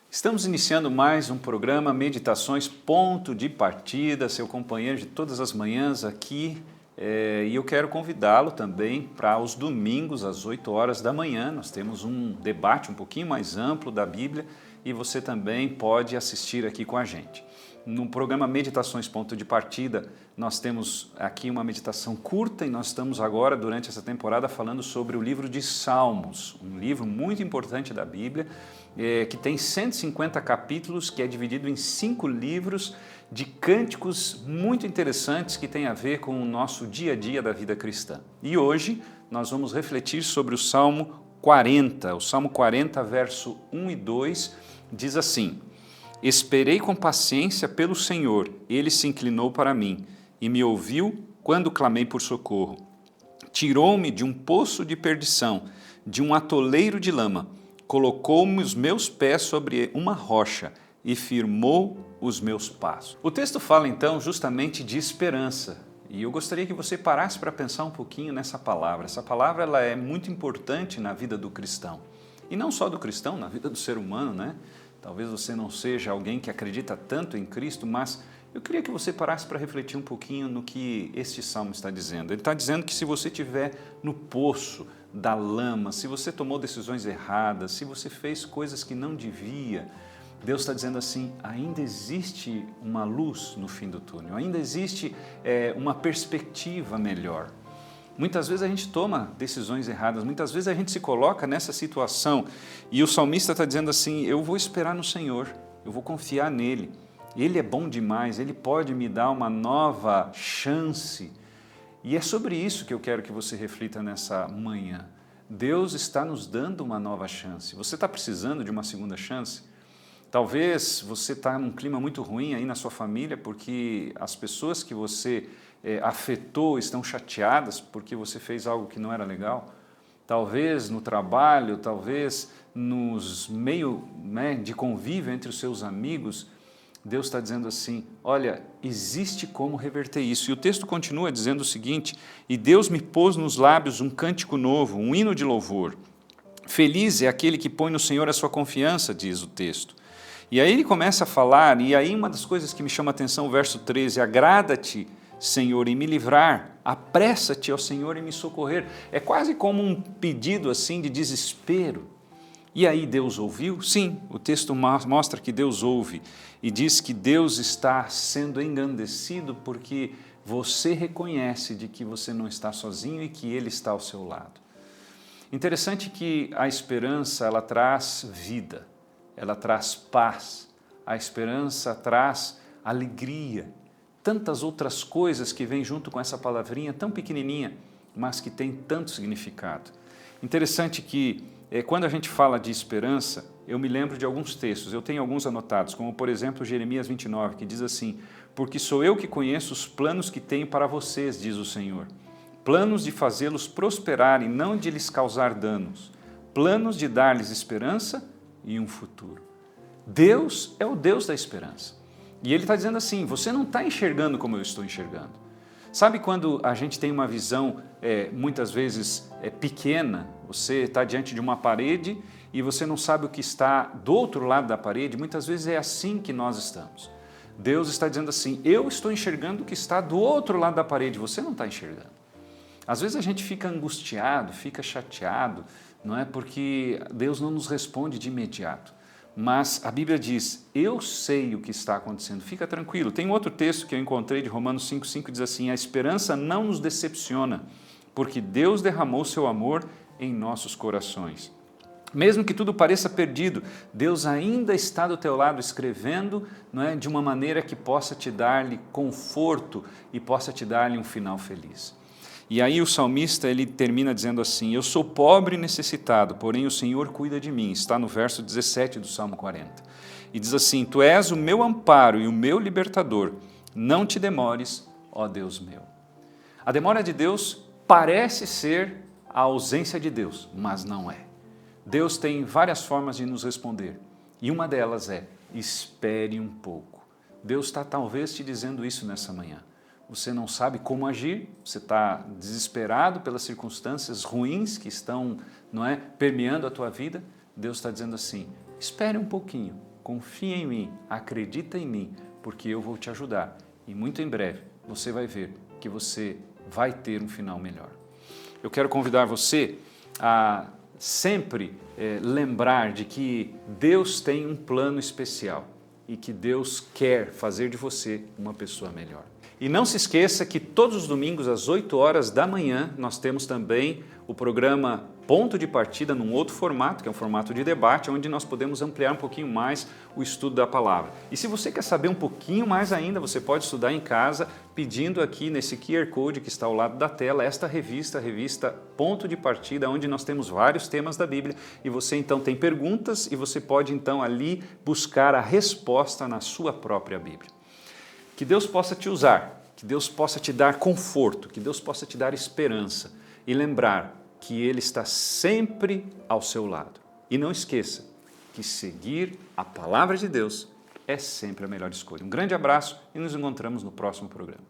Estamos iniciando mais um programa Meditações Ponto de Partida, seu companheiro de todas as manhãs aqui, e eu quero convidá-lo também para os domingos às 8 horas da manhã. Nós temos um debate um pouquinho mais amplo da Bíblia e você também pode assistir aqui com a gente. No programa Meditações Ponto de Partida, nós temos aqui uma meditação curta e nós estamos agora, durante essa temporada, falando sobre o livro de Salmos, um livro muito importante da Bíblia, que tem 150 capítulos, que é dividido em 5 livros de cânticos muito interessantes que tem a ver com o nosso dia a dia da vida cristã. E hoje nós vamos refletir sobre o Salmo 40. O Salmo 40, verso 1 e 2, diz assim: Esperei com paciência pelo Senhor, Ele se inclinou para mim e me ouviu quando clamei por socorro. Tirou-me de um poço de perdição, de um atoleiro de lama, colocou-me os meus pés sobre uma rocha e firmou os meus passos. O texto fala então justamente de esperança, e eu gostaria que você parasse para pensar um pouquinho nessa palavra. Essa palavra ela é muito importante na vida do cristão, e não só do cristão, na vida do ser humano, né? Talvez você não seja alguém que acredita tanto em Cristo, mas eu queria que você parasse para refletir um pouquinho no que este salmo está dizendo. Ele está dizendo que se você estiver no poço da lama, se você tomou decisões erradas, se você fez coisas que não devia, Deus está dizendo assim, ainda existe uma luz no fim do túnel, ainda existe uma perspectiva melhor. Muitas vezes a gente toma decisões erradas, muitas vezes a gente se coloca nessa situação e o salmista está dizendo assim, eu vou esperar no Senhor, eu vou confiar nele, Ele é bom demais, Ele pode me dar uma nova chance. E é sobre isso que eu quero que você reflita nessa manhã. Deus está nos dando uma nova chance. Você está precisando de uma segunda chance? Talvez você está num clima muito ruim aí na sua família porque as pessoas que você afetou estão chateadas porque você fez algo que não era legal. Talvez no trabalho, talvez nos meios de convívio entre os seus amigos, Deus está dizendo assim, olha, existe como reverter isso. E o texto continua dizendo o seguinte, e Deus me pôs nos lábios um cântico novo, um hino de louvor. Feliz é aquele que põe no Senhor a sua confiança, diz o texto. E aí ele começa a falar, e aí uma das coisas que me chama a atenção, o verso 13, agrada-te, Senhor, em me livrar, apressa-te ao Senhor em me socorrer. É quase como um pedido assim de desespero. E aí Deus ouviu? Sim, o texto mostra que Deus ouve e diz que Deus está sendo engrandecido porque você reconhece de que você não está sozinho e que Ele está ao seu lado. Interessante que a esperança ela traz vida, ela traz paz, a esperança traz alegria, tantas outras coisas que vêm junto com essa palavrinha tão pequenininha, mas que tem tanto significado. Interessante que quando a gente fala de esperança, eu me lembro de alguns textos, eu tenho alguns anotados, como por exemplo Jeremias 29, que diz assim, porque sou eu que conheço os planos que tenho para vocês, diz o Senhor, planos de fazê-los prosperarem, não de lhes causar danos, planos de dar-lhes esperança e um futuro. Deus é o Deus da esperança. E Ele está dizendo assim, você não está enxergando como eu estou enxergando. Sabe quando a gente tem uma visão muitas vezes pequena, você está diante de uma parede e você não sabe o que está do outro lado da parede, muitas vezes é assim que nós estamos. Deus está dizendo assim, eu estou enxergando o que está do outro lado da parede, você não está enxergando. Às vezes a gente fica angustiado, fica chateado, não é? Porque Deus não nos responde de imediato. Mas a Bíblia diz, eu sei o que está acontecendo, fica tranquilo. Tem um outro texto que eu encontrei de Romanos 5,5, diz assim, a esperança não nos decepciona, porque Deus derramou seu amor em nossos corações. Mesmo que tudo pareça perdido, Deus ainda está do teu lado escrevendo, não é, de uma maneira que possa te dar-lhe conforto e possa te dar-lhe um final feliz. E aí o salmista ele termina dizendo assim, eu sou pobre e necessitado, porém o Senhor cuida de mim, está no verso 17 do Salmo 40. E diz assim, tu és o meu amparo e o meu libertador, não te demores, ó Deus meu. A demora de Deus parece ser a ausência de Deus, mas não é. Deus tem várias formas de nos responder, e uma delas é, espere um pouco. Deus está talvez te dizendo isso nessa manhã. Você não sabe como agir, você está desesperado pelas circunstâncias ruins que estão, não é, permeando a tua vida. Deus está dizendo assim, espere um pouquinho, confia em mim, acredita em mim, porque eu vou te ajudar. E muito em breve você vai ver que você vai ter um final melhor. Eu quero convidar você a sempre lembrar de que Deus tem um plano especial e que Deus quer fazer de você uma pessoa melhor. E não se esqueça que todos os domingos às 8 horas da manhã nós temos também o programa Ponto de Partida num outro formato, que é um formato de debate, onde nós podemos ampliar um pouquinho mais o estudo da palavra. E se você quer saber um pouquinho mais ainda, você pode estudar em casa pedindo aqui nesse QR Code que está ao lado da tela, esta revista, a revista Ponto de Partida, onde nós temos vários temas da Bíblia e você então tem perguntas e você pode então ali buscar a resposta na sua própria Bíblia. Que Deus possa te usar, que Deus possa te dar conforto, que Deus possa te dar esperança e lembrar que Ele está sempre ao seu lado. E não esqueça que seguir a palavra de Deus é sempre a melhor escolha. Um grande abraço e nos encontramos no próximo programa.